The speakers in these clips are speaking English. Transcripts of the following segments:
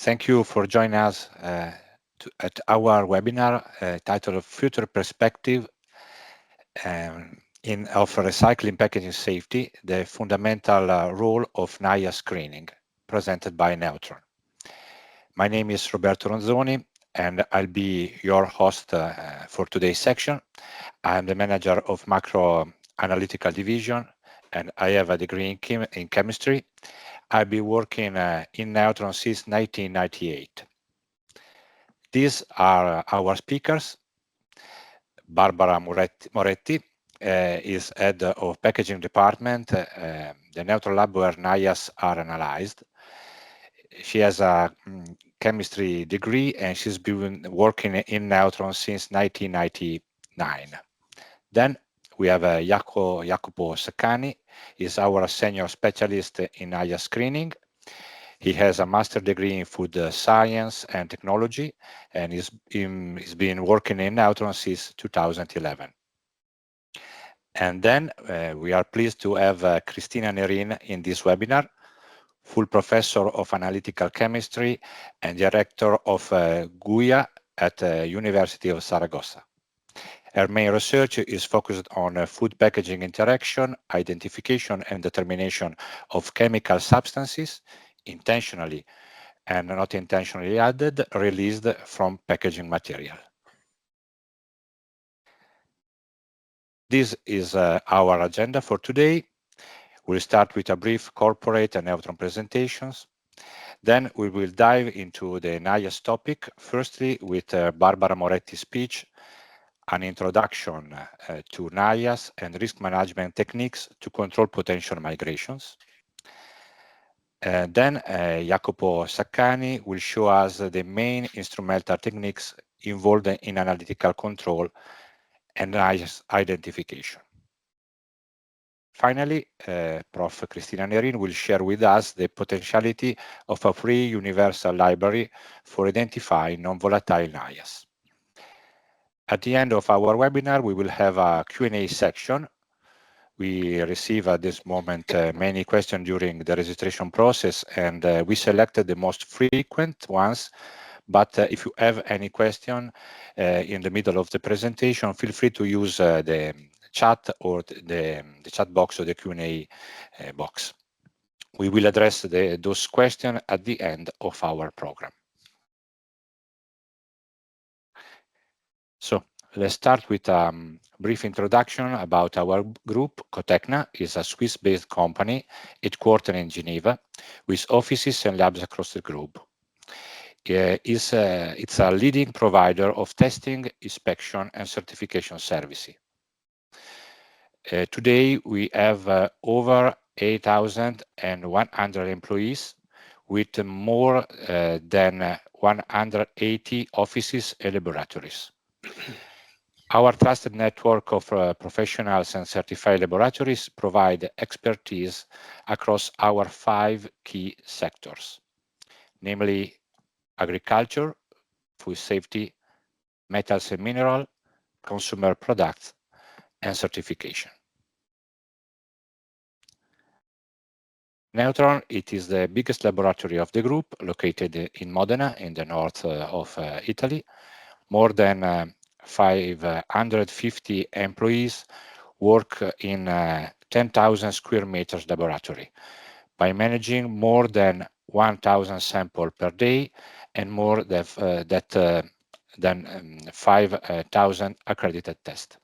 Thank you for joining us at our webinar titled Future Perspective of Recycling Packaging Safety, the Fundamental Role of NIAS Screening, presented by Neutron. My name is Roberto Ronzoni, and I'll be your host for today's section. I'm the manager of Macro Analytical Division, and I have a degree in chemistry. I've been working in Neutron since 1998. These are our speakers. Barbara Moretti is head of packaging department, the Neutron lab where NIAS are analyzed. She has a chemistry degree and she's been working in Neutron since 1999. Then we have Jacopo Saccani, is our senior specialist in NIAS screening. He has a master's degree in food science and technology, and he's been working in Neutron since 2011. And then we are pleased to have Cristina Nerin in this webinar, full professor of analytical chemistry and director of GUIA at University of Zaragoza. Her main research is focused on food packaging interaction, identification and determination of chemical substances, intentionally and not intentionally added, released from packaging material. This is our agenda for today. We'll start with a brief corporate and Neutron presentations. Then we will dive into the NIAS topic, firstly with Barbara Moretti's speech, an introduction to NIAS and risk management techniques to control potential migrations. Then Jacopo Saccani will show us the main instrumental techniques involved in analytical control and NIAS identification. Finally, Prof. Cristina Nerin will share with us the potentiality of a free universal library for identifying non-volatile NIAS. At the end of our webinar, we will have a Q&A section. We receive at this moment many questions during the registration process, and we selected the most frequent ones. But if you have any question in the middle of the presentation, feel free to use the chat or the chat box or the Q&A box. We will address those questions at the end of our program. So let's start with a brief introduction about our group. Cotecna is a Swiss-based company headquartered in Geneva with offices and labs across the globe. It's a leading provider of testing, inspection and certification services. Today we have over 8,100 employees with more than 180 offices and laboratories. Our trusted network of professionals and certified laboratories provide expertise across our 5 key sectors, namely agriculture, food safety, metals and mineral, consumer products, and certification. Neutron, it is the biggest laboratory of the group, located in Modena, in the north of Italy. More than 550 employees work in 10,000 square meters laboratory by managing more than 1,000 samples per day and more than 5,000 accredited tests.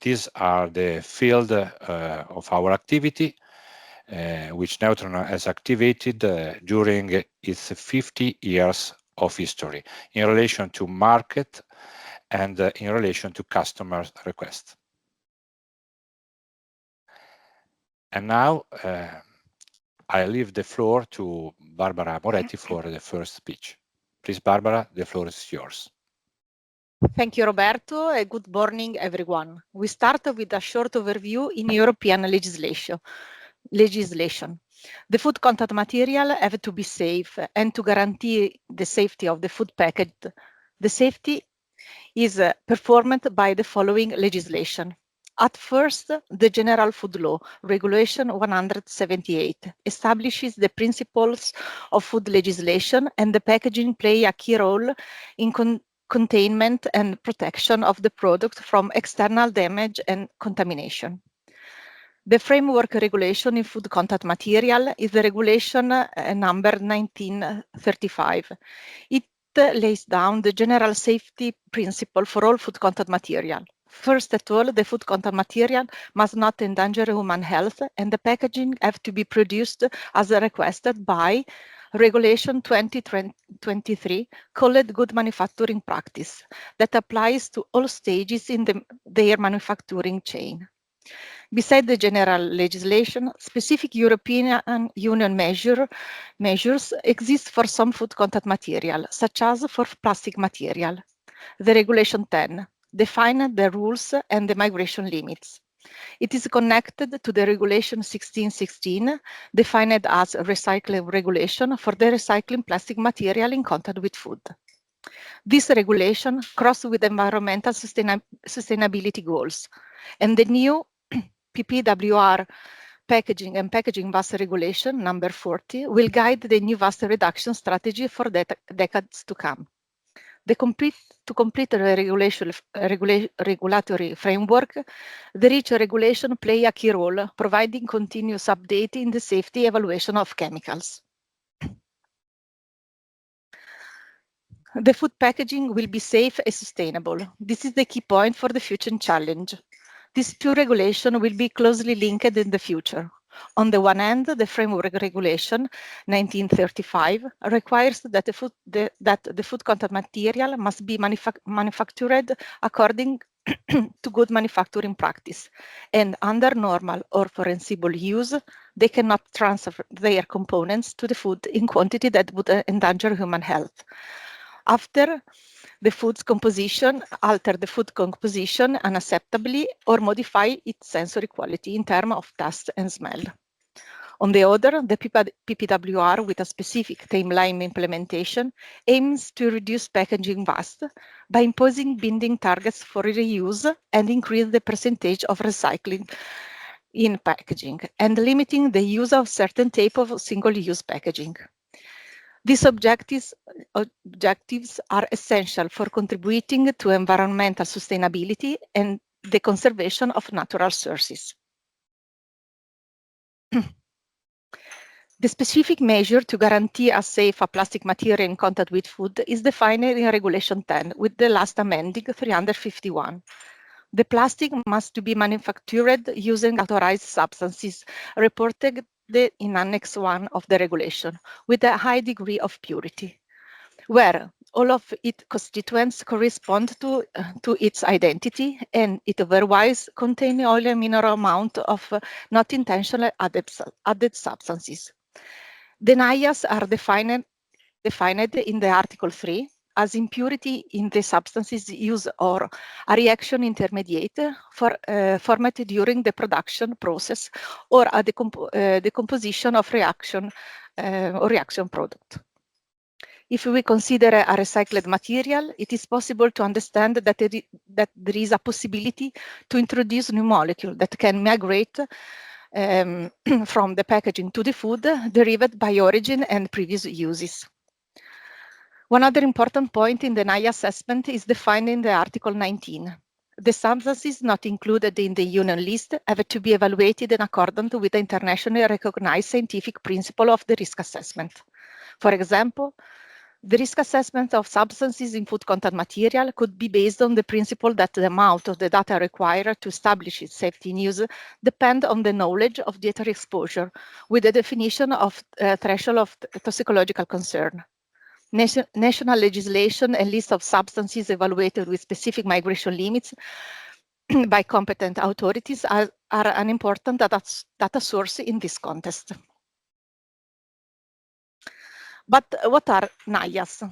These are the field of our activity, which Neutron has activated during its 50 years of history in relation to market and in relation to customer requests. And now I leave the floor to Barbara Moretti for the first speech. Please, Barbara, the floor is yours. Thank you, Roberto, and good morning, everyone. We start with a short overview in European legislation. The food contact material have to be safe, and to guarantee the safety of the food package, the safety is performed by the following legislation. At first, the General Food Law, Regulation 178, establishes the principles of food legislation, and the packaging play a key role in containment and protection of the product from external damage and contamination. The framework regulation in food contact material is the regulation number 1935. It lays down the general safety principle for all food contact material. First of all, the food contact material must not endanger human health, and the packaging have to be produced as requested by Regulation 2023, called Good Manufacturing Practice, that applies to all stages in their manufacturing chain. Besides the general legislation, specific European Union measures exist for some food contact material, such as for plastic material. The Regulation 10 defines the rules and the migration limits. It is connected to the Regulation 1616, defined as recyclable regulation for the recycling plastic material in contact with food. This regulation crosses with environmental sustainability goals, and the new PPWR Packaging and Packaging Waste Regulation number 40 will guide the new waste reduction strategy for decades to come. To complete the regulatory framework, the REACH regulation play a key role, providing continuous update in the safety evaluation of chemicals. The food packaging will be safe and sustainable. This is the key point for the future challenge. This two regulation will be closely linked in the future. On the one hand, the framework regulation 1935 requires that the food contact material must be manufactured according to good manufacturing practice, and under normal or foreseeable use, they cannot transfer their components to the food in quantity that would endanger human health. After the food's composition, alter the food composition unacceptably or modify its sensory quality in terms of taste and smell. On the other, the PPWR, with a specific timeline implementation, aims to reduce packaging waste by imposing binding targets for reuse and increase the percentage of recycling in packaging, and limiting the use of certain type of single-use packaging. These objectives are essential for contributing to environmental sustainability and the conservation of natural sources. The specific measure to guarantee a safe plastic material in contact with food is defined in Regulation 10, with the last amending 351. The plastic must be manufactured using authorized substances reported in Annex 1 of the regulation, with a high degree of purity, where all of its constituents correspond to its identity, and it otherwise contains only a minor amount of not intentionally added substances. The NIAS are defined in the Article 3 as impurity in the substances used or a reaction intermediate formed during the production process or a decomposition of reaction or reaction product. If we consider a recycled material, it is possible to understand that there is a possibility to introduce new molecules that can migrate from the packaging to the food derived by origin and previous uses. One other important point in the NIAS assessment is defined in the Article 19. The substances not included in the Union list have to be evaluated in accordance with the internationally recognized scientific principle of the risk assessment. For example, the risk assessment of substances in food contact material could be based on the principle that the amount of the data required to establish its safety in use depend on the knowledge of dieetary exposure, with the definition of threshold of toxicological concern. National legislation and list of substances evaluated with specific migration limits by competent authorities are an important data source in this context. But what are NIAS?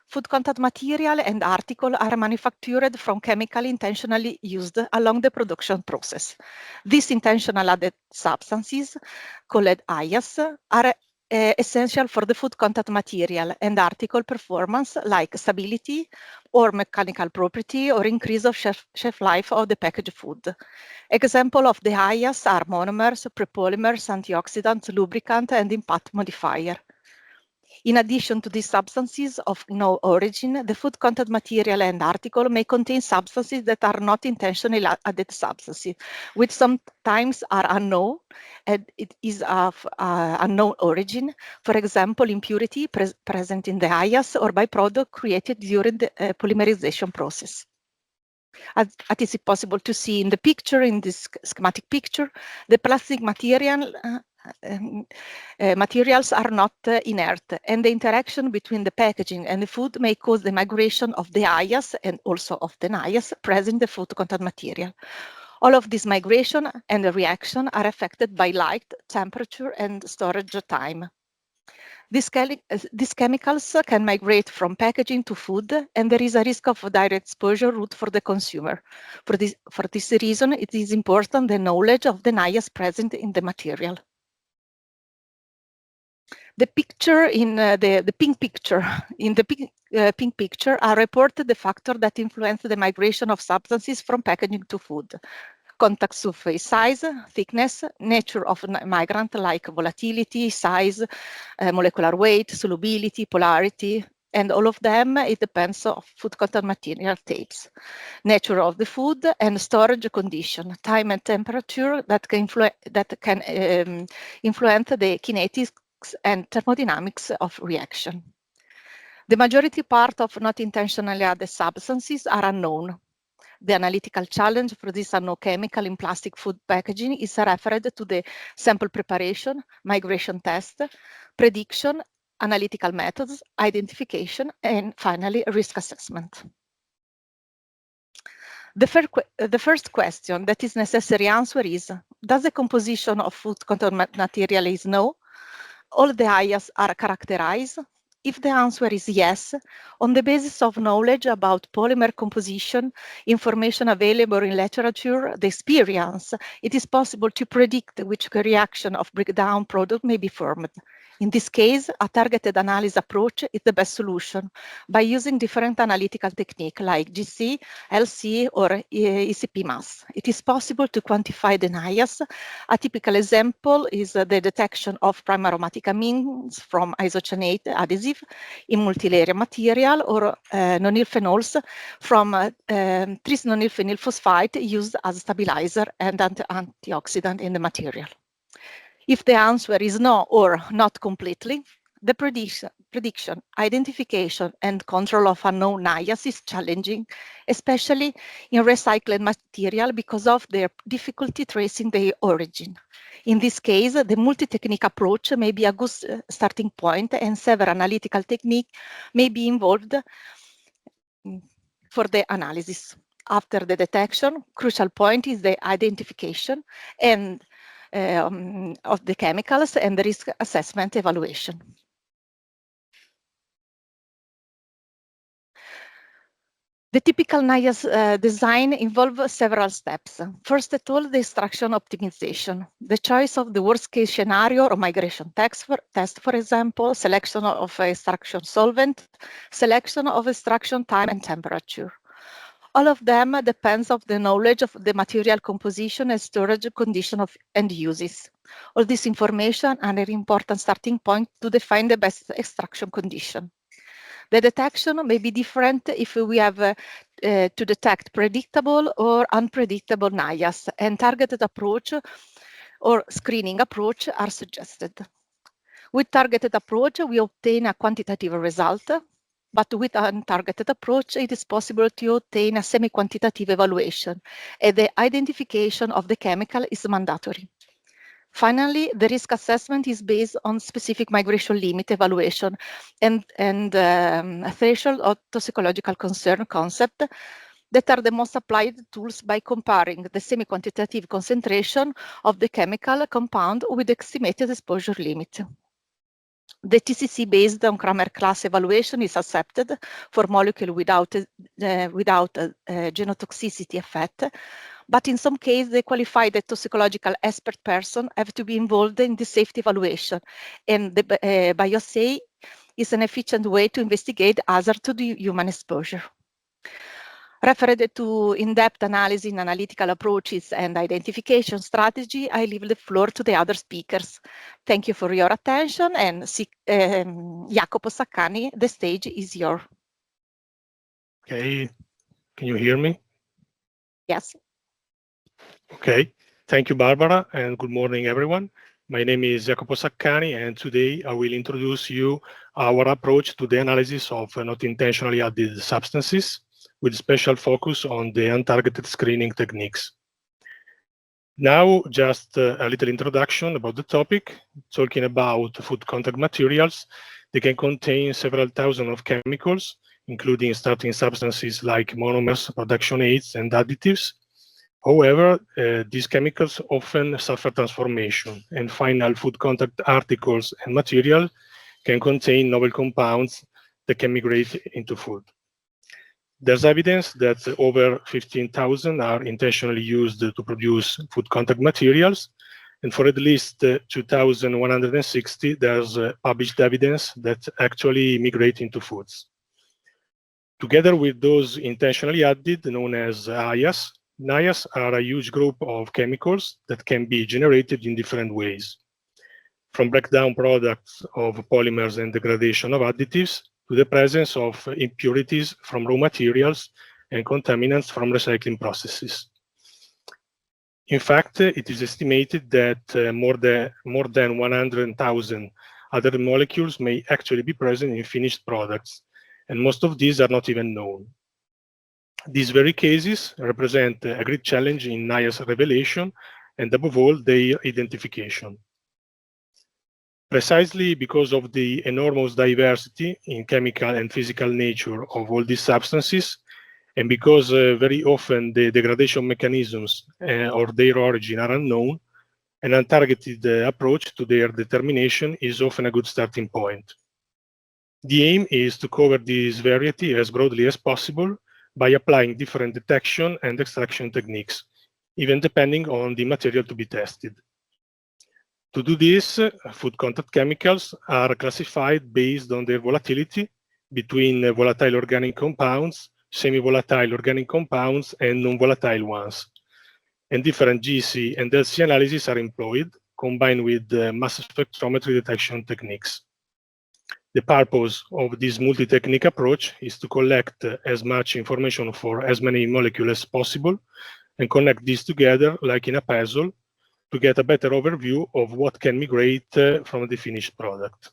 Food contact material and article are manufactured from chemically intentionally used along the production process. These intentional added substances, called IAS, are essential for the food contact material and article performance, like stability or mechanical property or increase of shelf life of the packaged food. Example of the NIAS are monomers, prepolymers, antioxidants, lubricant, and impact modifier. In addition to these substances of no origin, the food content material and article may contain substances that are not intentionally added substances, which sometimes are unknown and it is of unknown origin. For example, impurity present in the NIAS or byproduct created during the polymerization process. As it is possible to see in the picture, in this schematic picture, the plastic material materials are not inert, and the interaction between the packaging and the food may cause the migration of the NIAS and also of the NIAS present in the food content material. All of this migration and the reaction are affected by light, temperature, and storage time. These chemicals can migrate from packaging to food, and there is a risk of direct exposure route for the consumer. For this reason, it is important the knowledge of the NIAS present in the material. The picture in the pink picture, in the pink picture are reported the factors that influence the migration of substances from packaging to food. Contact surface size, thickness, nature of migrant like volatility, size, molecular weight, solubility, polarity, and all of them, it depends on food content material types, nature of the food, and storage condition, time and temperature that can influence the kinetics and thermodynamics of reaction. The majority part of not intentionally added substances are unknown. The analytical challenge for this unknown chemical in plastic food packaging is referred to the sample preparation, migration test, prediction, analytical methods, identification, and finally, risk assessment. The first question that is necessary answer is, does the composition of food content material is known? All the NIAS are characterized? If the answer is yes, on the basis of knowledge about polymer composition, information available in literature, the experience, it is possible to predict which reaction of breakdown product may be formed. In this case, a targeted analysis approach is the best solution by using different analytical techniques like GC, LC, or ECP mass. It is possible to quantify the NIAS. A typical example is the detection of prime aromatic amines from isocyanate adhesive in multilayer material or nonyl phenols from tris-nonylphenyl phosphate used as a stabilizer and antioxidant in the material. If the answer is no or not completely, the prediction, identification, and control of unknown NIAS is challenging, especially in recycled material because of their difficulty tracing their origin. In this case, the multi-technique approach may be a good starting point, and several analytical techniques may be involved for the analysis. After the detection, crucial point is the identification and of the chemicals and the risk assessment evaluation. The typical NIAS design involves several steps. First of all, the extraction optimization, the choice of the worst case scenario or migration test, for example, selection of extraction solvent, selection of extraction time and temperature. All of them depends on the knowledge of the material composition and storage condition of end uses. All this information are an important starting point to define the best extraction condition. The detection may be different if we have to detect predictable or unpredictable NIAS, and targeted approach or screening approach are suggested. With targeted approach, we obtain a quantitative result, but with an untargeted approach, it is possible to obtain a semi-quantitative evaluation, and the identification of the chemical is mandatory. Finally, the risk assessment is based on specific migration limit evaluation and a threshold of toxicological concern concept that are the most applied tools by comparing the semi-quantitative concentration of the chemical compound with the estimated exposure limit. The TCC based on Kramer class evaluation is accepted for molecule without genotoxicity effect, but in some cases, the qualified toxicological expert person have to be involved in the safety evaluation, and the bioassay is an efficient way to investigate hazard to the human exposure. Referred to in-depth analysis in analytical approaches and identification strategy, I leave the floor to the other speakers. Thank you for your attention, and Jacopo Saccani, the stage is yours. Okay, can you hear me? Yes. Okay, thank you, Barbara, and good morning, everyone. My name is Jacopo Saccani, and today I will introduce you our approach to the analysis of not intentionally added substances, with special focus on the untargeted screening techniques. Now, just a little introduction about the topic. Talking about food contact materials, they can contain several thousand of chemicals, including starting substances like monomers, production aids, and additives. However, these chemicals often suffer transformation, and final food contact articles and material can contain novel compounds that can migrate into food. There's evidence that over 15,000 are intentionally used to produce food contact materials, and for at least 2,160, there's published evidence that actually migrate into foods. Together with those intentionally added, known as NIAS are a huge group of chemicals that can be generated in different ways, from breakdown products of polymers and degradation of additives to the presence of impurities from raw materials and contaminants from recycling processes. In fact, it is estimated that more than 100,000 other molecules may actually be present in finished products, and most of these are not even known. These very cases represent a great challenge in NIAS revelation and, above all, their identification. Precisely because of the enormous diversity in chemical and physical nature of all these substances, and because very often the degradation mechanisms or their origin are unknown, an untargeted approach to their determination is often a good starting point. The aim is to cover this variety as broadly as possible by applying different detection and extraction techniques, even depending on the material to be tested. To do this, food contact chemicals are classified based on their volatility between volatile organic compounds, semi-volatile organic compounds, and non-volatile ones. And different GC and LC analyses are employed, combined with mass spectrometry detection techniques. The purpose of this multi-technique approach is to collect as much information for as many molecules as possible and connect these together like in a puzzle to get a better overview of what can migrate from the finished product.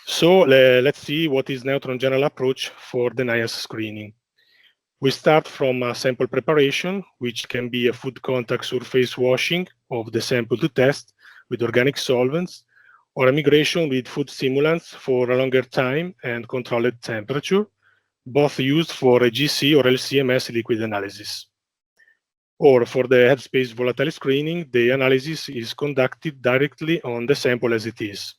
So let's see what is neutron general approach for the NIAS screening. We start from a sample preparation, which can be a food contact surface washing of the sample to test with organic solvents, or a migration with food stimulants for a longer time and controlled temperature, both used for a GC or LC-MS liquid analysis. Or for the headspace volatile screening, the analysis is conducted directly on the sample as it is.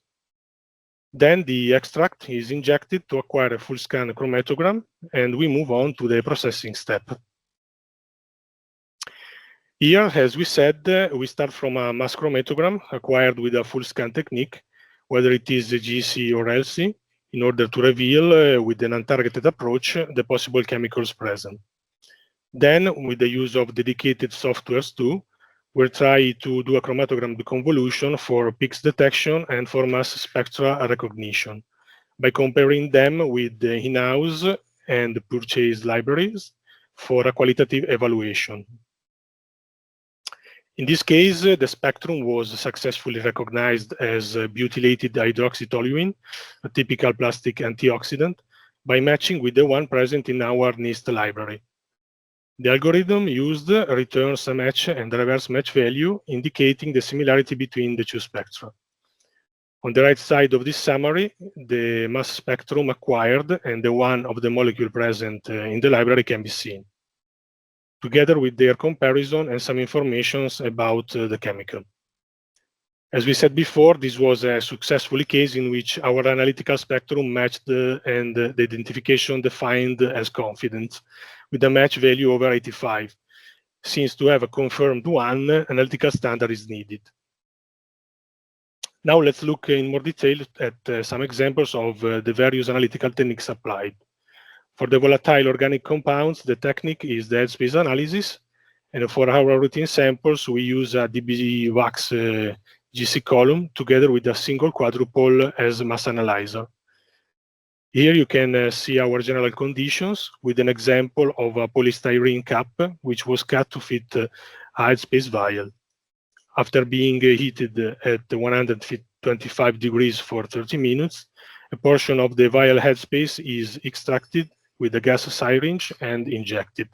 Then the extract is injected to acquire a full scan chromatogram, and we move on to the processing step. Here, as we said, we start from a mass chromatogram acquired with a full scan technique, whether it is a GC or LC, in order to reveal with an untargeted approach the possible chemicals present. Then, with the use of dedicated softwares too, we'll try to do a chromatogram deconvolution for peaks detection and for mass spectra recognition by comparing them with the in-house and purchased libraries for a qualitative evaluation. In this case, the spectrum was successfully recognized as butylated hydroxytoluene, a typical plastic antioxidant, by matching with the one present in our NIST library. The algorithm used returns a match and reverse match value, indicating the similarity between the two spectra. On the right side of this summary, the mass spectrum acquired and the one of the molecule present in the library can be seen, together with their comparison and some information about the chemical. As we said before, this was a successful case in which our analytical spectrum matched and the identification defined as confident, with a match value over 85. Since to have a confirmed one, analytical standard is needed. Now let's look in more detail at some examples of the various analytical techniques applied. For the volatile organic compounds, the technique is the headspace analysis. And for our routine samples, we use a DB-VAX GC column together with a single quadrupole as mass analyzer. Here you can see our general conditions with an example of a polystyrene cup, which was cut to fit a headspace vial. After being heated at 125 degrees for 30 minutes, a portion of the vial headspace is extracted with a gas syringe and injected.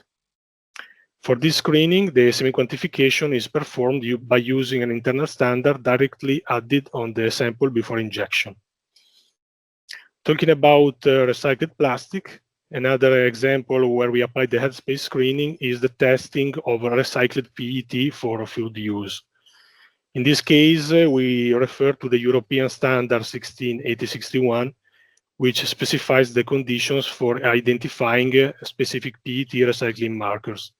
For this screening, the semi-quantification is performed by using an internal standard directly added on the sample before injection. Talking about recycled plastic, another example where we apply the headspace screening is the testing of recycled PET for food use. In this case, we refer to the European standard 16861, which specifies the conditions for identifying specific PET recycling markers.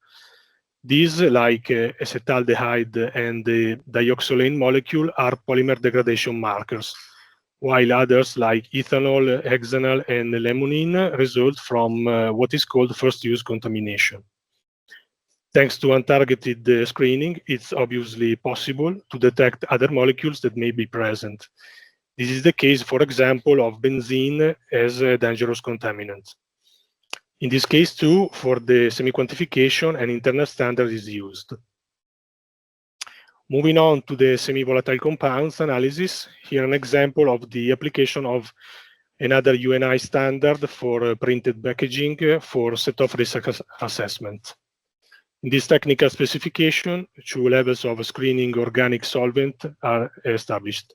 These, like acetaldehyde and the dioxolane molecule, are polymer degradation markers, while others like ethanol, hexanol, and limonene result from what is called first-use contamination. Thanks to untargeted screening, it's obviously possible to detect other molecules that may be present. This is the case, for example, of benzene as a dangerous contaminant. In this case, too, for the semi-quantification, an internal standard is used. Moving on to the semi-volatile compounds analysis, here an example of the application of another UNI standard for printed packaging for set-off risk assessment. In this technical specification, 2 levels of screening organic solvent are established.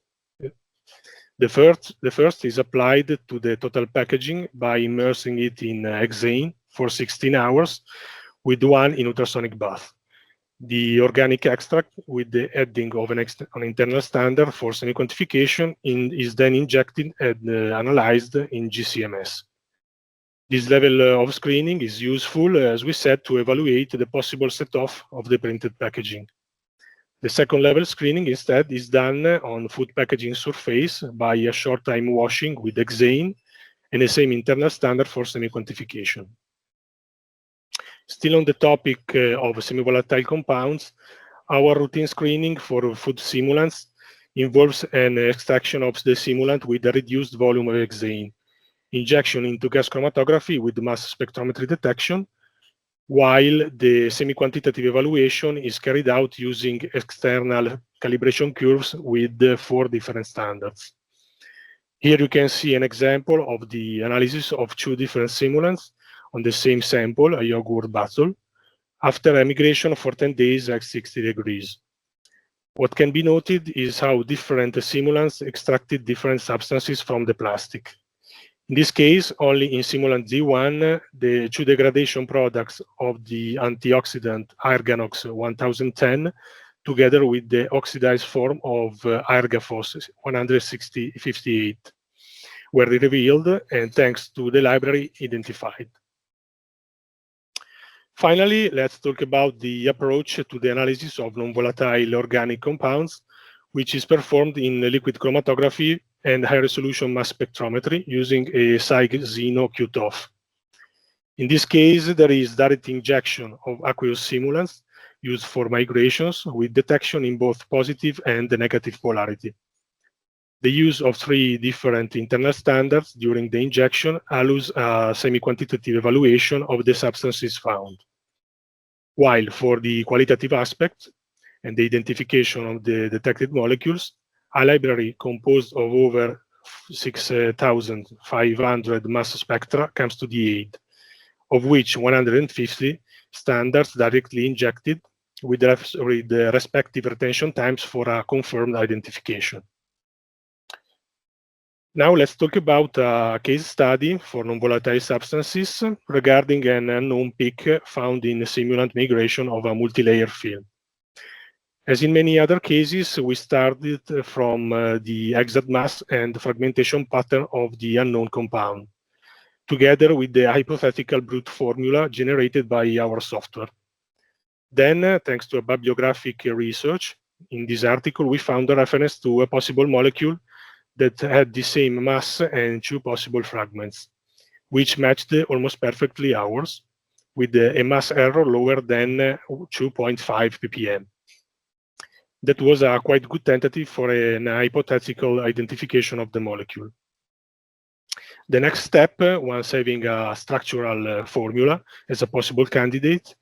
The first is applied to the total packaging by immersing it in hexane for 16 hours with 1 in ultrasonic bath. The organic extract with the adding of an internal standard for semi-quantification is then injected and analyzed in GCMS. This level of screening is useful, as we said, to evaluate the possible set-off of the printed packaging. The second level screening instead is done on food packaging surface by a short time washing with hexane and the same internal standard for semi-quantification. Still on the topic of semi-volatile compounds, our routine screening for food simulants involves an extraction of the simulant with a reduced volume of hexane, injection into gas chromatography with mass spectrometry detection, while the semi-quantitative evaluation is carried out using external calibration curves with 4 different standards. Here you can see an example of the analysis of 2 different simulants on the same sample, a yogurt bottle, after emigration for 10 days at 60 degrees. What can be noted is how different simulants extracted different substances from the plastic. In this case, only in simulant Z1, the 2 degradation products of the antioxidant Arganox 1010, together with the oxidized form of Argaphos 158, were revealed and thanks to the library identified. Finally, let's talk about the approach to the analysis of non-volatile organic compounds, which is performed in liquid chromatography and high-resolution mass spectrometry using a Cyg-Xeno QTOF. In this case, there is direct injection of aqueous simulants used for migrations with detection in both positive and negative polarity. The use of 3 different internal standards during the injection allows a semi-quantitative evaluation of the substances found. While for the qualitative aspect and the identification of the detected molecules, a library composed of over 6,500 mass spectra comes to the aid, of which 150 standards directly injected with the respective retention times for a confirmed identification. Now let's talk about a case study for non-volatile substances regarding an unknown peak found in a simulant migration of a multi-layer film. As in many other cases, we started from the exact mass and fragmentation pattern of the unknown compound, together with the hypothetical brute formula generated by our software. Then, thanks to a bibliographic research, in this article, we found a reference to a possible molecule that had the same mass and 2 possible fragments. which matched almost perfectly ours, with a mass error lower than 2.5 ppm. That was a quite good tentative for an hypothetical identification of the molecule. The next step, once having a structural formula as a possible candidate,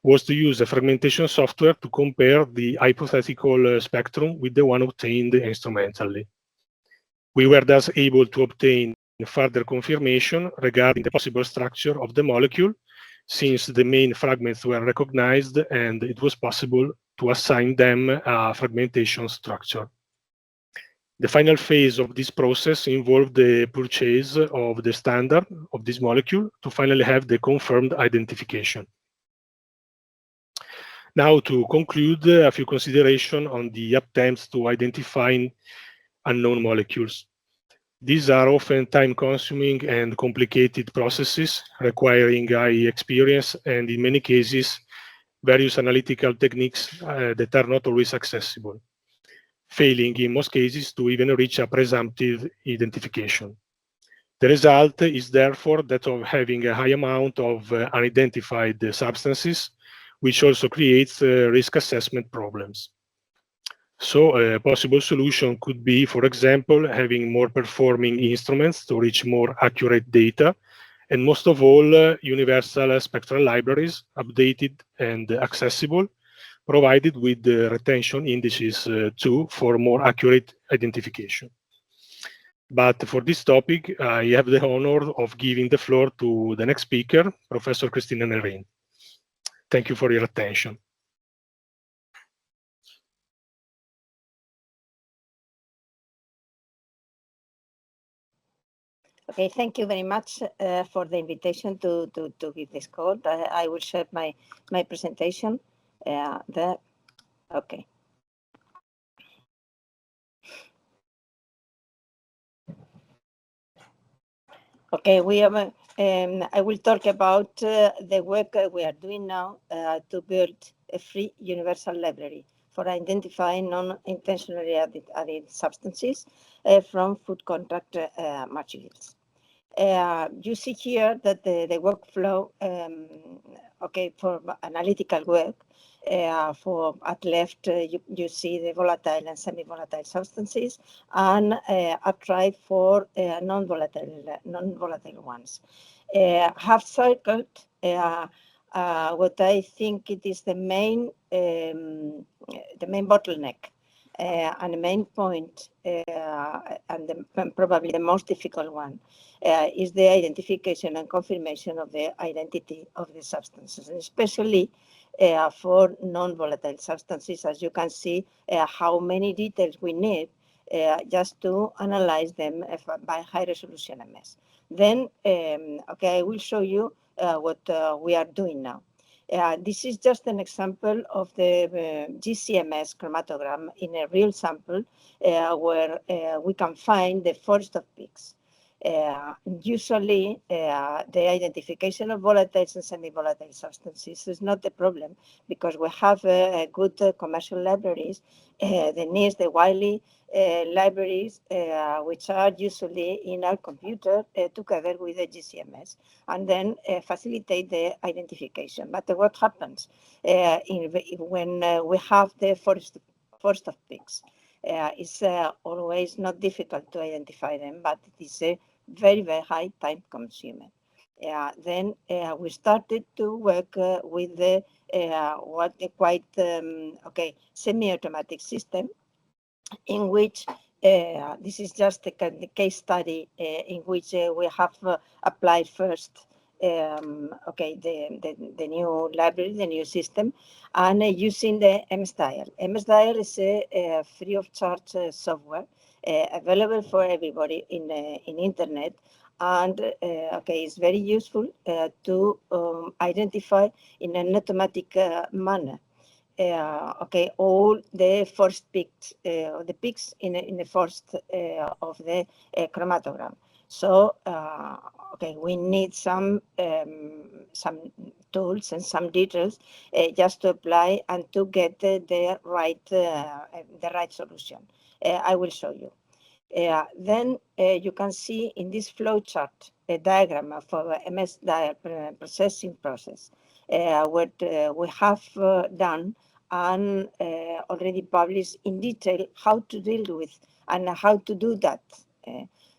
was to use a fragmentation software to compare the hypothetical spectrum with the one obtained instrumentally. We were thus able to obtain further confirmation regarding the possible structure of the molecule, since the main fragments were recognized and it was possible to assign them a fragmentation structure. The final phase of this process involved the purchase of the standard of this molecule to finally have the confirmed identification. Now, to conclude, a few considerations on the attempts to identify unknown molecules. These are often time-consuming and complicated processes requiring high experience and, in many cases, various analytical techniques that are not always accessible, failing in most cases to even reach a presumptive identification. The result is therefore that of having a high amount of unidentified substances, which also creates risk assessment problems. So a possible solution could be, for example, having more performing instruments to reach more accurate data, and most of all, universal spectral libraries, updated and accessible, provided with the retention indices too for more accurate identification. But for this topic, I have the honor of giving the floor to the next speaker, Professor Christina Nerin. Thank you for your attention. Okay, thank you very much for the invitation to give this call. I will share my presentation there. Okay. Okay, I will talk about the work we are doing now to build a free universal library for identifying non-intentionally added substances from food contact materials. You see here that the workflow, okay, for analytical work, for at left you see the volatile and semi-volatile substances, and at right for non-volatile ones. Have circled what I think it is the main bottleneck and the main point, and probably the most difficult one, is the identification and confirmation of the identity of the substances, and especially for non-volatile substances. As you can see, how many details we need just to analyze them by high-resolution MS. Then, okay, I will show you what we are doing now. This is just an example of the GCMS chromatogram in a real sample where we can find the forest of peaks. Usually, the identification of volatiles and semi-volatile substances is not a problem because we have good commercial libraries, the NIAS, the Wiley libraries, which are usually in our computer together with the GCMS, and then facilitate the identification. But what happens when we have the forest of peaks? It's always not difficult to identify them, but it is a very, very high time consuming. Then we started to work with the quite okay semi-automatic system, in which this is just a case study in which we have applied first okay the new library, the new system, and using the MS-Dial. MS-Dial is a free of charge software available for everybody in internet, and okay, it's very useful to identify in an automatic manner okay, all the forest peaks, the peaks in the forest of the chromatogram. So, okay, we need some tools and some details just to apply and to get the right solution. I will show you. Then you can see in this flowchart a diagram for the MS dial processing process, what we have done and already published in detail how to deal with and how to do that.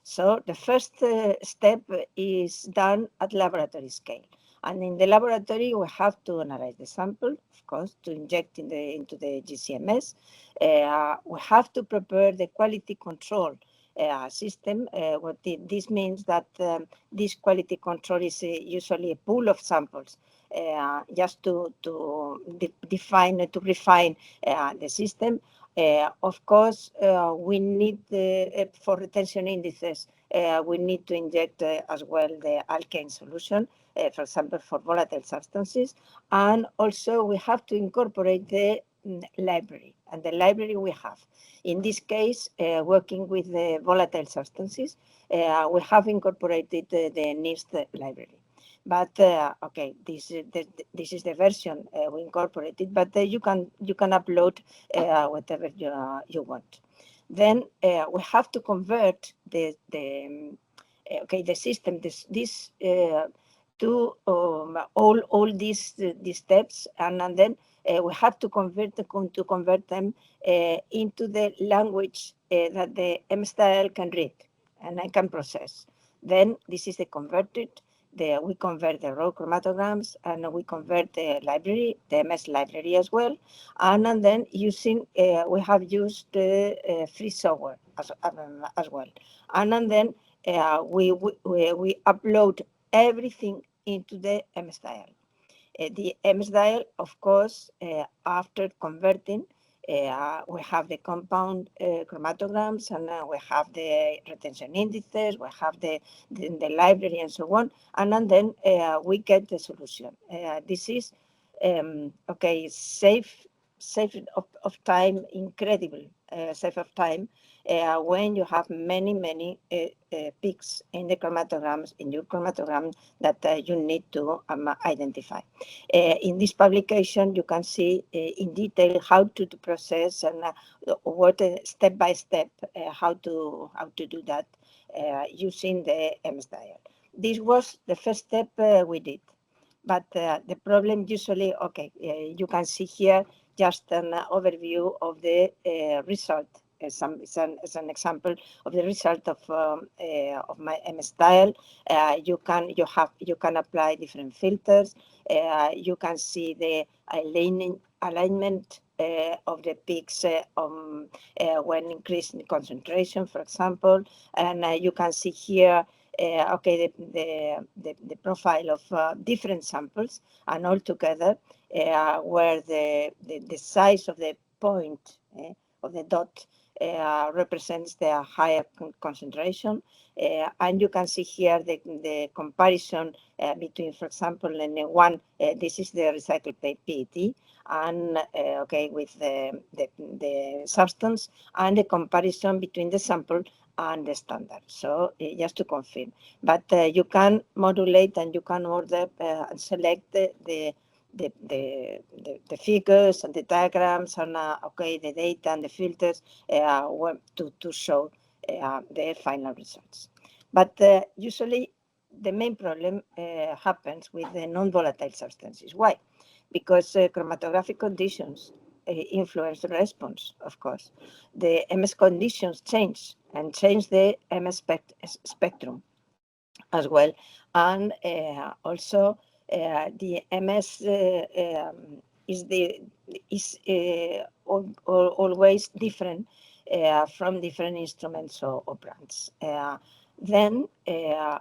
So the first step is done at laboratory scale. And in the laboratory, we have to analyze the sample, of course, to inject into the GCMS. We have to prepare the quality control system. This means that this quality control is usually a pool of samples, just to refine the system. Of course, we need for retention indices, we need to inject as well the alkane solution, for example, for volatile substances. And also we have to incorporate the library, and the library we have. In this case, working with the volatile substances, we have incorporated the NIAS library. But okay, this is the version we incorporated, but you can upload whatever you want. Then we have to convert the system to all these steps, and then we have to convert them into the language that the MSTL can read and I can process. Then this is the converted. We convert the raw chromatograms, and we convert the library, the MS library as well. And then using, we have used free software as well. And then we upload everything into the MS dial. The MS dial, of course, after converting, we have the compound chromatograms, and we have the retention indices, we have the library and so on, and then we get the solution. This is, okay, save of time, incredible save of time, when you have many peaks in the chromatogram that you need to identify. In this publication, you can see in detail how to process and what step by step how to do that using the MS dial. This was the first step we did, but the problem usually, okay, you can see here just an overview of the result. As an example of the result of my MS style. You can apply different filters. You can see the alignment of the peaks when increasing concentration, for example, and you can see here. Okay, the profile of different samples, and all together, where the size of the point of the dot represents the higher concentration, and you can see here the comparison between, for example, in one, this is the recycled PET, and okay, with the substance, and the comparison between the sample and the standard. So just to confirm, but you can modulate and you can order and select the figures and the diagrams and okay, the data and the filters to show the final results. But usually the main problem happens with the non-volatile substances. Why? Because chromatographic conditions influence the response, of course. The MS conditions change the MS spectrum as well. And also the MS is always different from different instruments or brands. Then I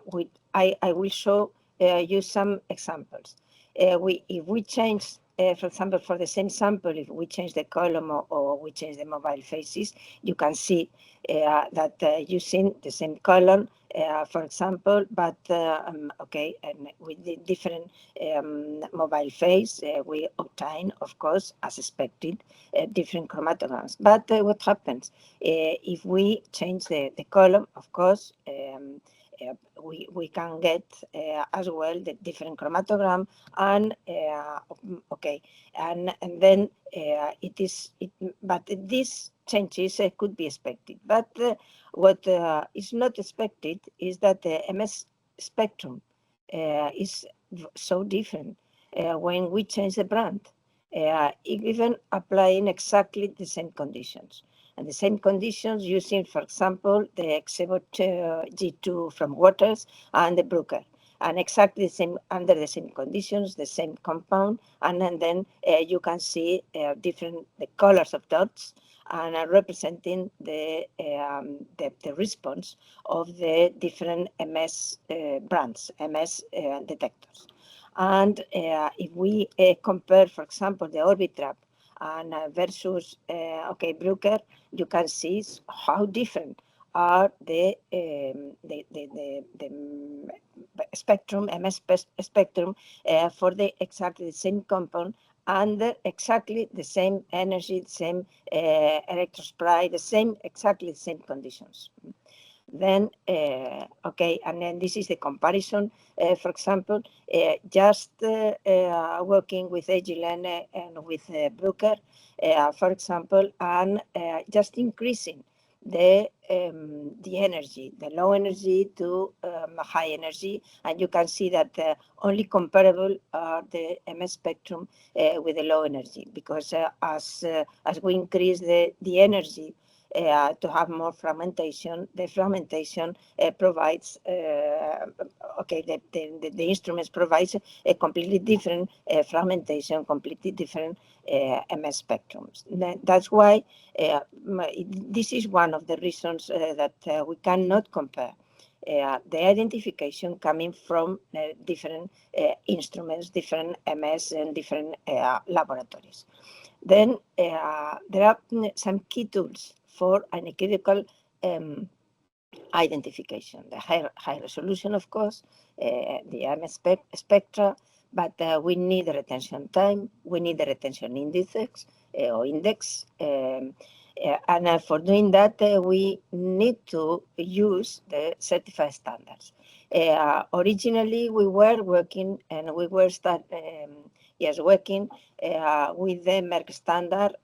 will show you some examples. If we change, for example, for the same sample, if we change the column or we change the mobile phases, you can see that using the same column, for example, but okay, and with the different mobile phase, we obtain, of course, as expected, different chromatograms. But what happens if we change the column? Of course, we can get as well the different chromatogram, and okay, and then but these changes could be expected. But What is not expected is that the MS spectrum is so different when we change the brand, even applying exactly the same conditions. And the same conditions using, for example, the Xebot G2 from Waters and the Brooker. And exactly the same, under the same conditions, the same compound, and then you can see different the colors of dots and representing the response of the different MS brands, MS detectors. And if we compare, for example, the Orbitrap and versus Brooker, you can see how different are the spectrum, MS spectrum for the exactly the same compound under exactly the same energy, the same electron supply, exactly the same conditions. Then, and then this is the comparison, for example, just working with Agilene and with Brooker, for example, and just increasing the energy, the low energy to high energy, and you can see that only comparable are the MS spectrum with the low energy, because as we increase the energy to have more fragmentation, the fragmentation provides the instruments provides a completely different fragmentation, completely different MS spectrums. That's why this is one of the reasons that we cannot compare the identification coming from different instruments, different MS and different laboratories. Then there are some key tools for analytical identification. The high resolution, of course, the MS spectra, but we need the retention time, we need the retention index, and for doing that, we need to use the certified standards. Originally, we were working and we were working with the Merck standard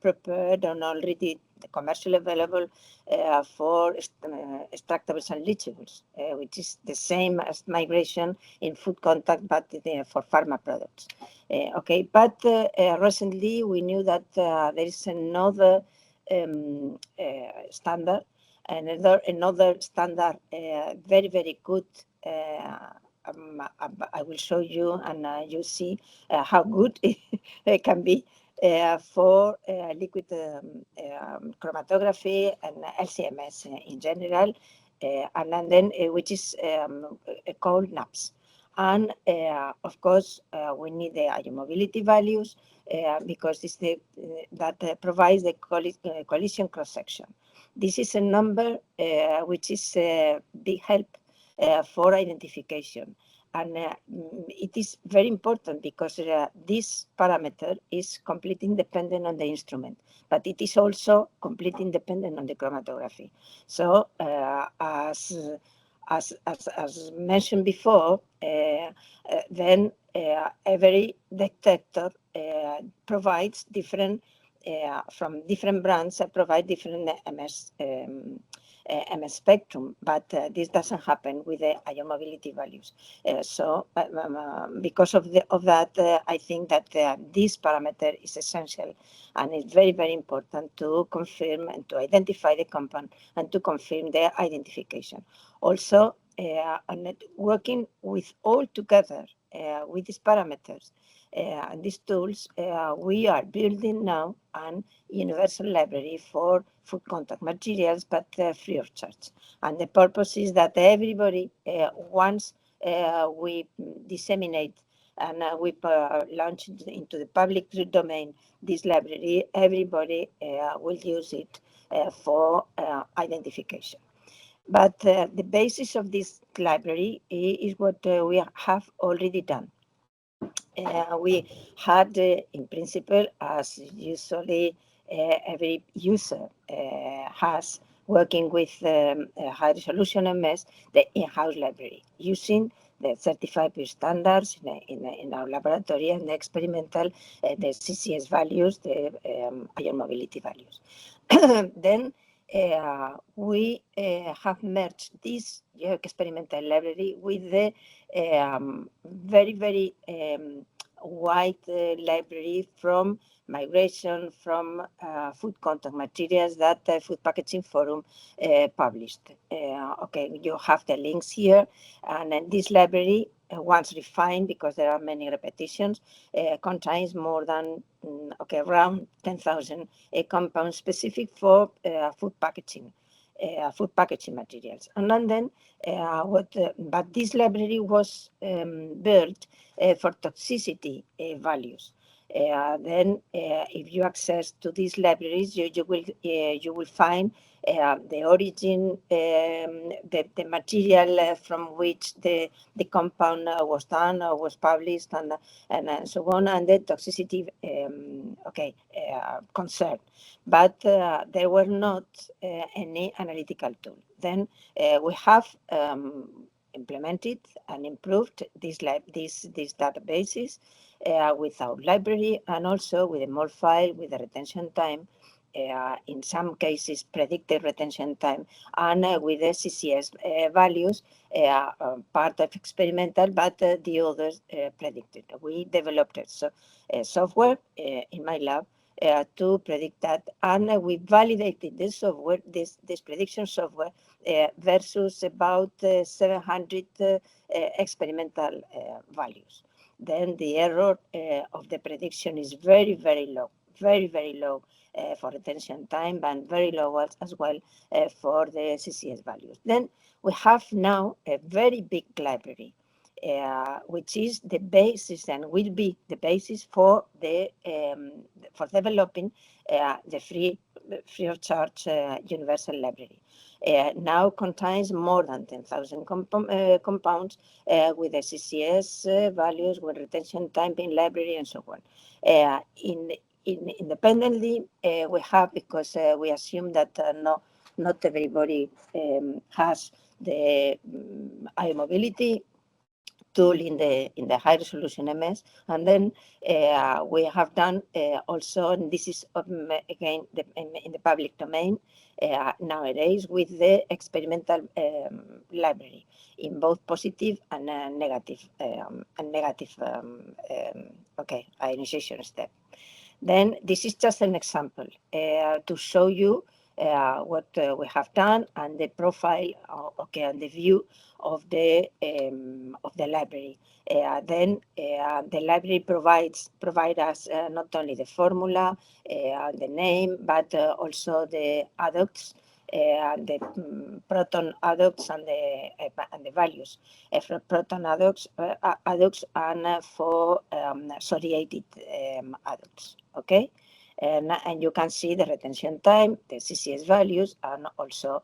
prepared and already commercially available for extractables and leachables, which is the same as migration in food contact, but for pharma products. But recently we knew that there is another standard, another standard, very, very good. I will show you, and you see how good it can be for liquid chromatography and LCMS in general, and then which is called NAPS. And of course, we need the ion mobility values because it's that provides the collision cross section. This is a number which is a big help for identification. And it is very important because this parameter is completely independent on the instrument, but it is also completely independent on the chromatography. So as mentioned before, then every detector provides different, from different brands, provide different MS spectrum, but this doesn't happen with the ion mobility values. So because of that, I think that this parameter is essential, and it's very, very important to confirm and to identify the compound and to confirm their identification. Also, working with all together with these parameters and these tools, we are building now an universal library for food contact materials, but free of charge. And the purpose is that everybody, once we disseminate and we launch into the public domain this library, everybody will use it for identification. But the basis of this library is what we have already done. We had, in principle, as usually every user has working with high resolution MS, the in-house library, using the certified peer standards in our laboratory and the experimental, the CCS values, the ion mobility values. Then we have merged this experimental library with the very wide library from migration from food contact materials that the Food Packaging Forum published. Okay, you have the links here, and then this library, once refined, because there are many repetitions, contains more than around 10,000 compounds specific for food packaging materials. And then but this library was built for toxicity values. Then if you access to these libraries, you will find the origin, the material from which the compound was done or was published, and so on, and the toxicity concern. But there were not any analytical tool. Then we have implemented and improved these databases with our library, and also with a MOL file with a retention time, in some cases predicted retention time, and with the CCS values, part of experimental, but the others predicted. We developed software in my lab to predict that, and we validated this software, this prediction software, versus about 700 experimental values. Then the error of the prediction is very low, very low for retention time, and very low as well for the CCS values. Then we have now a very big library, which is the basis and will be the basis for the for developing the free of charge universal library. Now contains more than 10,000 compounds with the CCS values, with retention time in library, and so on. Independently, we have, because we assume that not everybody has the mobility tool in the high resolution MS, and then we have done also, and this is again in the public domain nowadays, with the experimental library in both positive and negative initiation step. Then this is just an example to show you what we have done, and the profile, and the view of the library. Then the library provide us not only the formula, the name, but also the adducts, the proton adducts, and the values for proton adducts and for sodiated adducts. Okay. And you can see the retention time, the CCS values, and also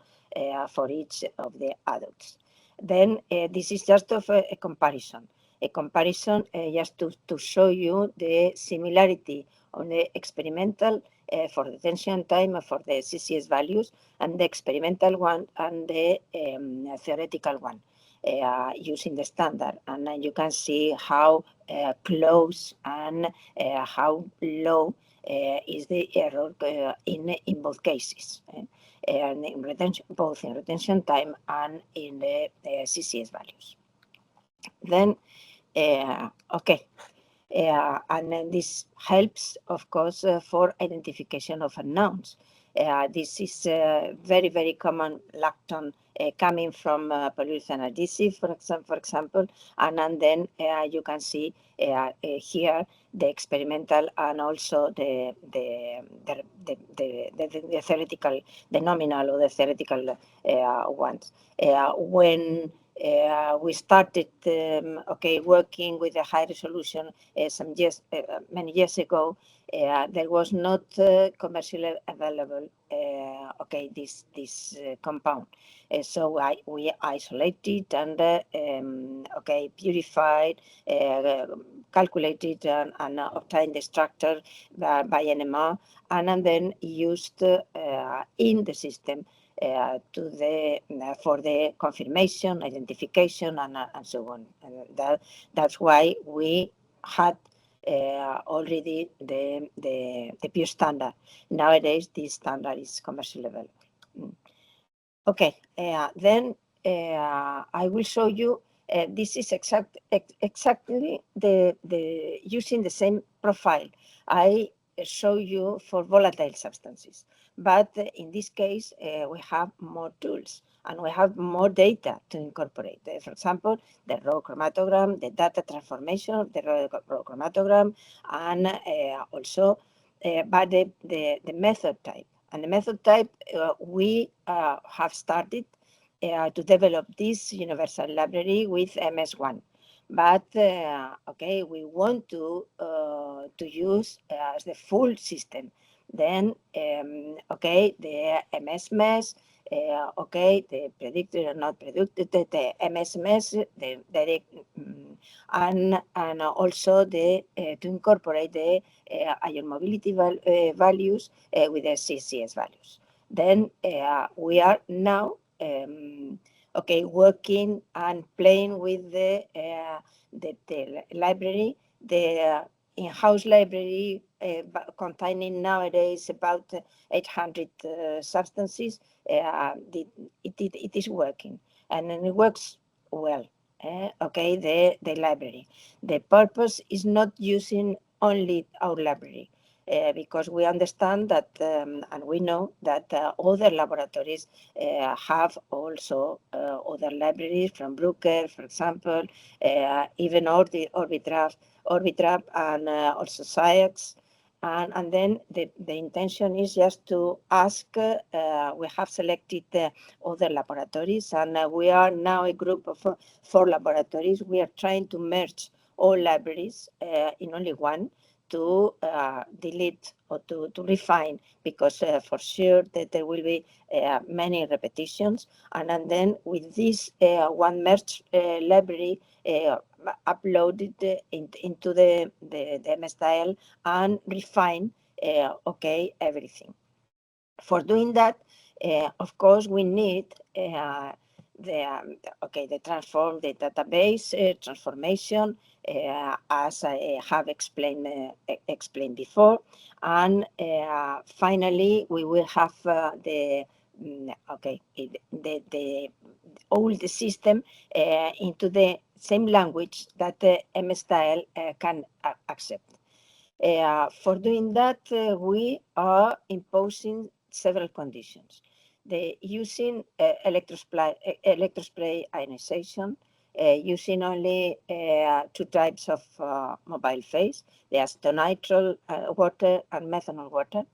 for each of the adults. Then this is just of a comparison. Just to show you the similarity on the experimental for retention time for the CCS values, and the experimental one and the theoretical one using the standard. And you can see how close and how low is the error in both cases, and in retention, both in retention time and in the CCS values. Then, and then this helps, of course, for identification of unknowns. This is very common lactone coming from polyurethane adhesive, for example, and then you can see here the experimental and also the theoretical, the nominal or the theoretical ones. When we started working with a high resolution many years ago, there was not commercially available this compound. So we isolated and purified, calculated and obtained the structure by NMR, and then used in the system for the confirmation, identification, and so on. And that's why we had already the pure standard. Nowadays, this standard is commercially available. Okay, then I will show you. This is exactly the using the same profile I show you for volatile substances, but in this case we have more tools and we have more data to incorporate. For example, the raw chromatogram, the data transformation of the raw chromatogram, and also by the method type. And the method type, we have started to develop this universal library with MS1. But okay, we want to use the full system. Then okay, the MS-MES, okay, the predicted or not predicted, the MS-MES, the direct, and also the to incorporate the ion mobility values with the CCS values. Then we are now okay, working and playing with the library, the in-house library containing nowadays about 800 substances. It is working, and it works well. Okay, the library. The purpose is not using only our library. Because we understand that and we know that other laboratories have also other libraries from Bruker, for example, even Orbitrap and also SciEx. And then the intention is just to ask, we have selected other laboratories, and we are now a group of 4 laboratories. We are trying to merge all libraries in only one, to delete or to refine, because for sure that there will be many repetitions. And then with this one merged library uploaded into the MS-DIAL and refine, okay, everything. For doing that, of course, we need the transform the database transformation, as I have explained before, and finally we will have the old system into the same language that the MS-DIAL can accept. For doing that, we are imposing several conditions. The using electrospray ionization, using only 2 types of mobile phase, the acetonitrile water and methanol water,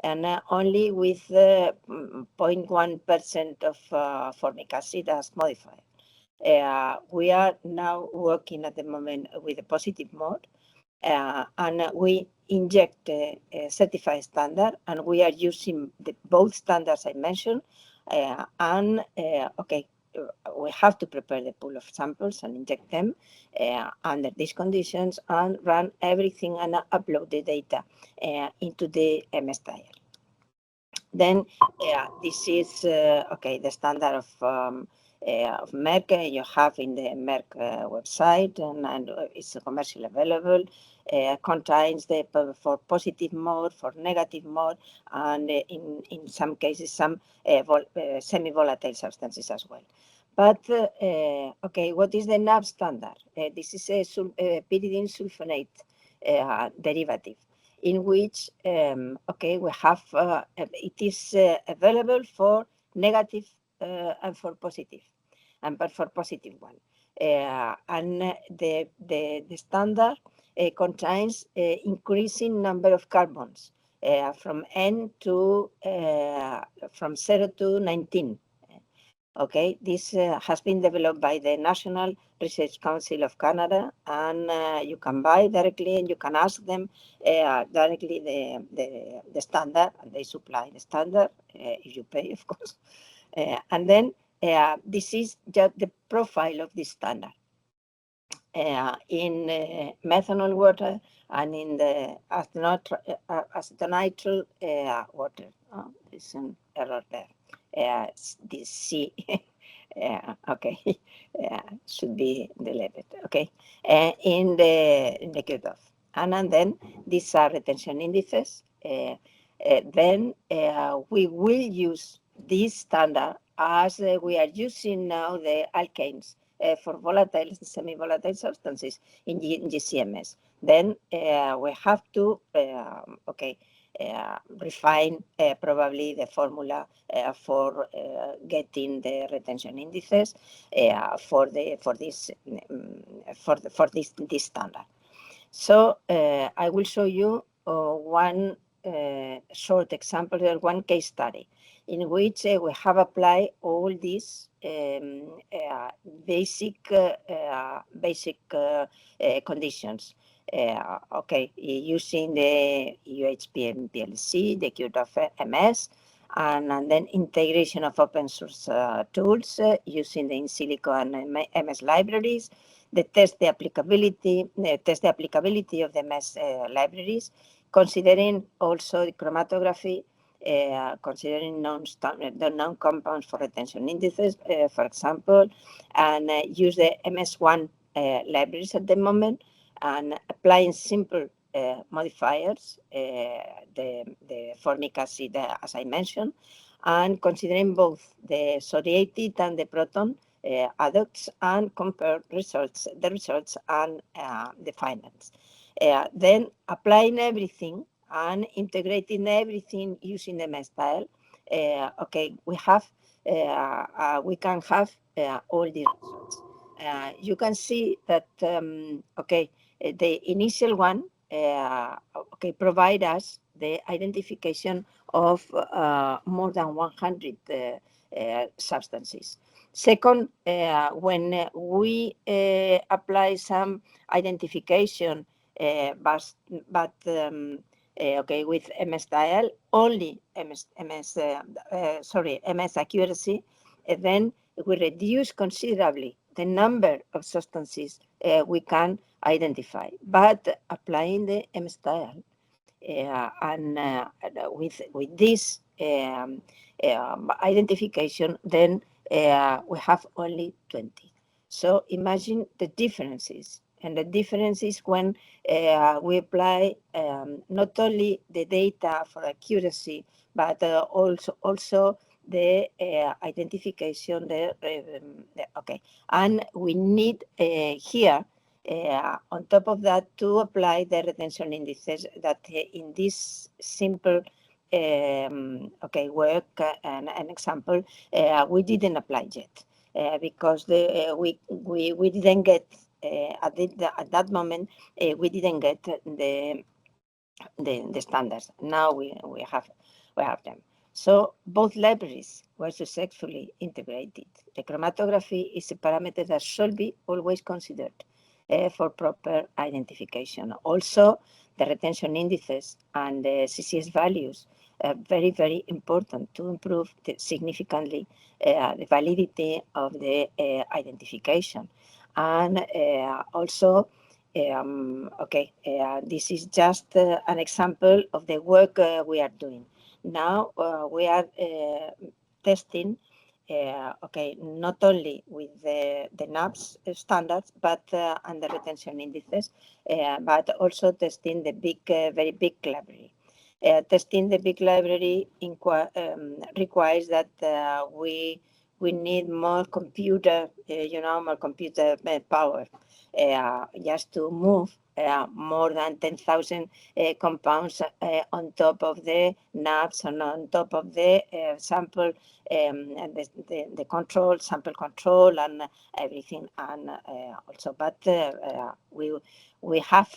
and only with 0.1% of formic acid as modifier. We are now working at the moment with a positive mode, and we inject a certified standard, and we are using both standards I mentioned, and okay, we have to prepare the pool of samples and inject them under these conditions, and run everything and upload the data into the MS-DIAL. Then this is okay, the standard of Merck you have in the Merck website, and it's commercially available. Contains the for positive mode, for negative mode, and in some cases some semi-volatile substances as well. But okay, what is the NAV standard? This is a pyridine sulfonate derivative, in which okay, we have it is available for negative and for positive, but for positive one, and the standard contains increasing number of carbons from N to from 0 to 19. Okay, this has been developed by the National Research Council of Canada, and you can buy directly, and you can ask them directly the standard, and they supply the standard if you pay, of course. And then this is just the profile of this standard. In methanol water and in the acetonitrile water. Oh, there's an error there. This C, okay, should be deleted. Okay, in the cutoff, and then these are retention indices. Then we will use this standard as we are using now the alkanes for volatiles, the semi-volatile substances in GCMS, then we have to refine probably the formula for getting the retention indices for this standard. So I will show you one short example, one case study in which we have applied all these basic conditions. Using the UHPM PLC, the Qt of MS, and then integration of open source tools using the in silico and MS libraries. Test the applicability of the MS libraries, considering also the chromatography, considering the non-compounds for retention indices, for example, and use the MS1 libraries at the moment, and applying simple modifiers, the formic acid, as I mentioned, and considering both the sodiated and the proton adducts, and compare the results and the findings. Then applying everything and integrating everything using the MS style. We can have all the results. You can see that the initial one provide us the identification of more than 100 substances. Second, when we apply some identification, with MS style, only MS accuracy, then we reduce considerably the number of substances we can identify. But applying the MS style and with this identification, then we have only 20. So imagine the differences. And the difference is when we apply not only the data for accuracy, but also the identification. And we need here, on top of that, to apply the retention indices that in this simple work and an example we didn't apply yet because we didn't get at that moment we didn't get the standards. Now we have them. So both libraries were successfully integrated. The chromatography is a parameter that should be always considered for proper identification. Also, the retention indices and the CCS values are very, very important to improve significantly the validity of the identification. And also, this is just an example of the work we are doing. Now we are testing, not only with the NAPS standards, but and the retention indices, but also testing the very big library. Testing the big library requires that we need more computer, more computer power, just to move more than 10,000 compounds on top of the NAPS and on top of the sample, the control, sample control, and everything. And also, but we have,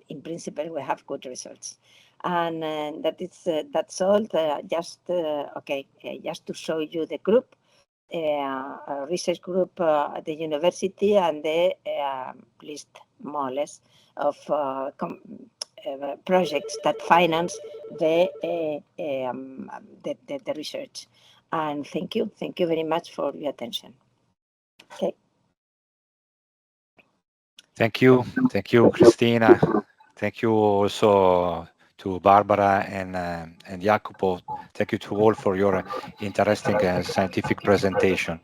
in principle, we have good results. And that's all. Just to show you the group, research group at the university, and the list more or less of projects that finance the research. And thank you very much for your attention. Okay. Thank you, Cristina. Thank you also to Barbara and Jacopo. Thank you to all for your interesting scientific presentation.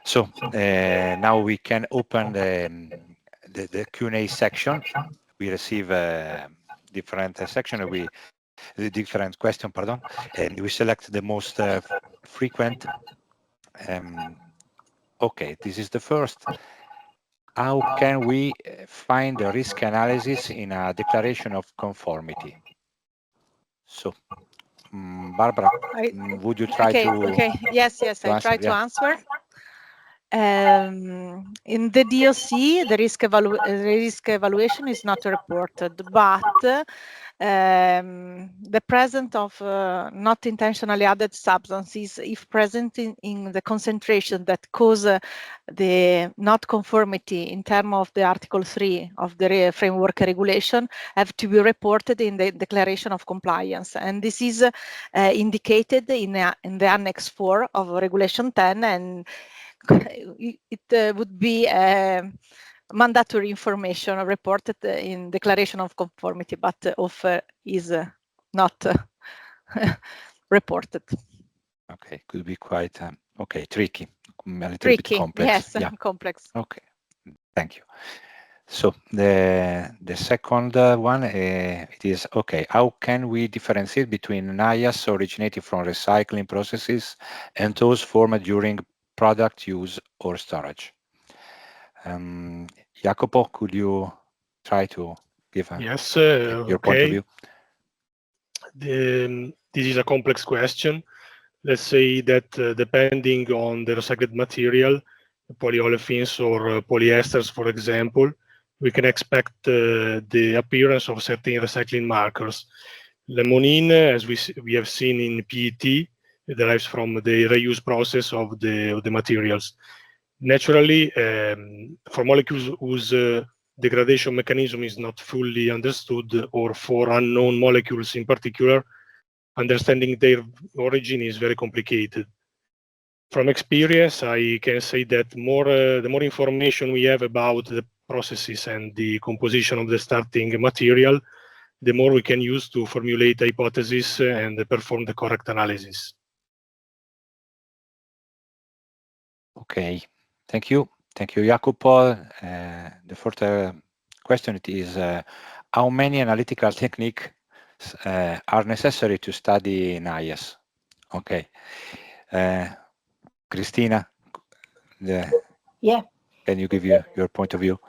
So now we can open the Q&A section. We receive different section. The different question, pardon, and we select the most frequent. Okay, this is the first. How can we find the risk analysis in a declaration of conformity? So, Barbara, would you try to? Okay. Yes. I try to answer. In the DOC, the risk evaluation is not reported, but the presence of not intentionally added substances, if present in the concentration that cause the not conformity in terms of the Article 3 of the framework regulation, have to be reported in the declaration of compliance. And this is indicated in the Annex 4 of Regulation 10, and it would be mandatory information reported in declaration of conformity, but is not reported. Okay, could be quite tricky, a little bit complex. Yes, yeah. complex. Okay, thank you. So the second one it is okay. How can we differentiate between NIAS originating from recycling processes and those formed during product use or storage? Jacopo, could you try to give your point of view? This is a complex question. Let's say that depending on the recycled material, polyolefins or polyesters, for example, we can expect the appearance of certain recycling markers. Limonene, as we have seen in PET, derives from the reuse process of the materials. Naturally, for molecules whose degradation mechanism is not fully understood, or for unknown molecules in particular, understanding their origin is very complicated. From experience, I can say that the more information we have about the processes and the composition of the starting material, the more we can use to formulate hypotheses and perform the correct analysis. Okay, thank you, Jacopo. The fourth question is how many analytical techniques are necessary to study NIAS? Okay, Cristina, yeah. Can you give your point of view?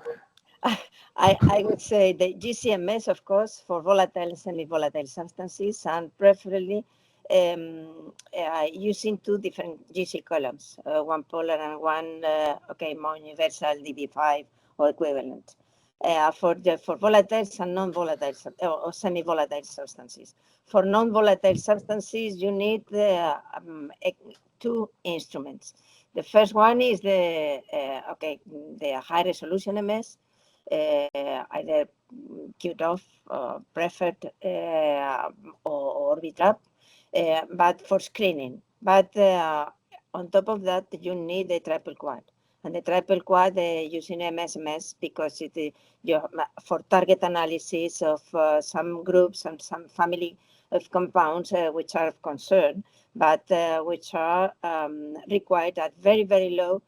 I would say the GCMS, of course, for volatile and semi-volatile substances, and preferably using two different GC columns, one polar and one more universal DB5 or equivalent. For volatiles and non-volatile or semi-volatile substances. For non-volatile substances, you need two instruments. The first one is the high resolution MS, either QTOF, preferred, or Orbitrap, but for screening. But on top of that, you need a triple quad. And the triple quad using MSMS because for target analysis of some groups and some family of compounds which are of concern, but which are required at very, very low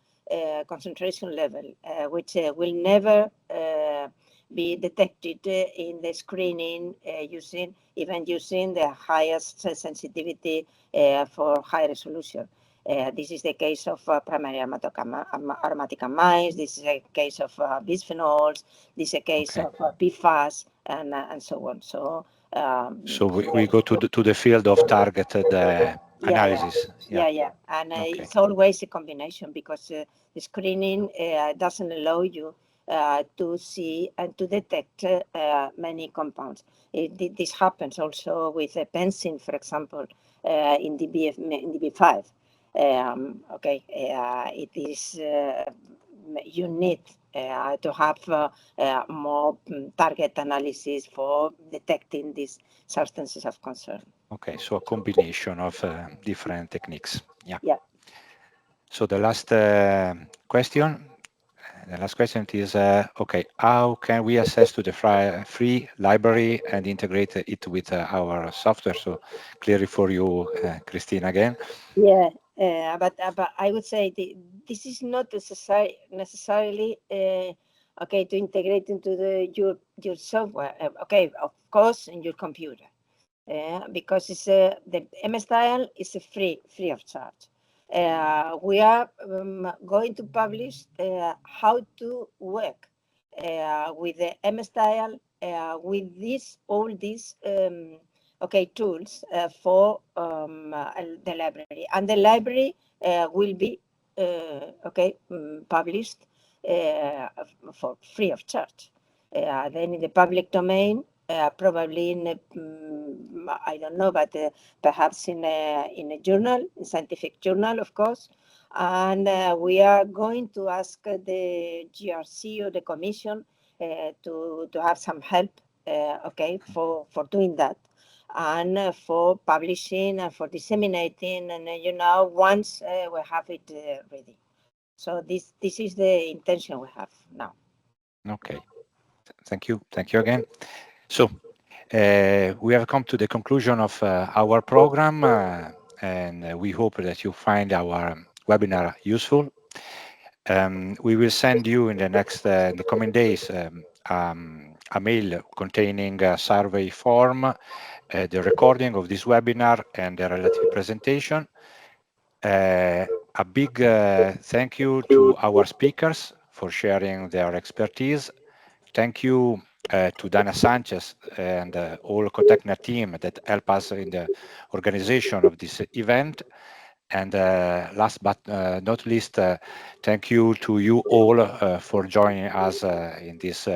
concentration level, which will never be detected in the screening using the highest sensitivity for high resolution. This is the case of primary aromatic amines. This is a case of bisphenols. This is a case of PFAS and so on. So we go to the field of targeted analysis. Yeah. And it's always a combination because the screening doesn't allow you to see and to detect many compounds. This happens also with benzene, for example, in DB5. It is you need to have more target analysis for detecting these substances of concern. Okay, so a combination of different techniques. Yeah. So the last question. The last question is, how can we access to the free library and integrate it with our software? So clearly for you, Cristina, again. Yeah, but I would say this is not necessarily to integrate into your software. Of course, in your computer. because it's the M-style is free of charge. We are going to publish how to work with the M-style with all these tools for the library, and the library will be published for free of charge. Then in the public domain, probably in I don't know, but perhaps in a journal, a scientific journal, of course. And we are going to ask the GRC or the Commission to have some help, for doing that, and for publishing and for disseminating, and once we have it ready. So this is the intention we have now. Okay, thank you again. So we have come to the conclusion of our program, and we hope that you find our webinar useful. We will send you in the coming days a mail containing a survey form, the recording of this webinar, and the relative presentation. A big thank you to our speakers for sharing their expertise. Thank you to Dana Sanchez and all Cotecna team that help us in the organization of this event. And last but not least, thank you to you all for joining us in this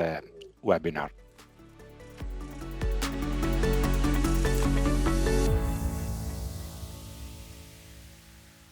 webinar.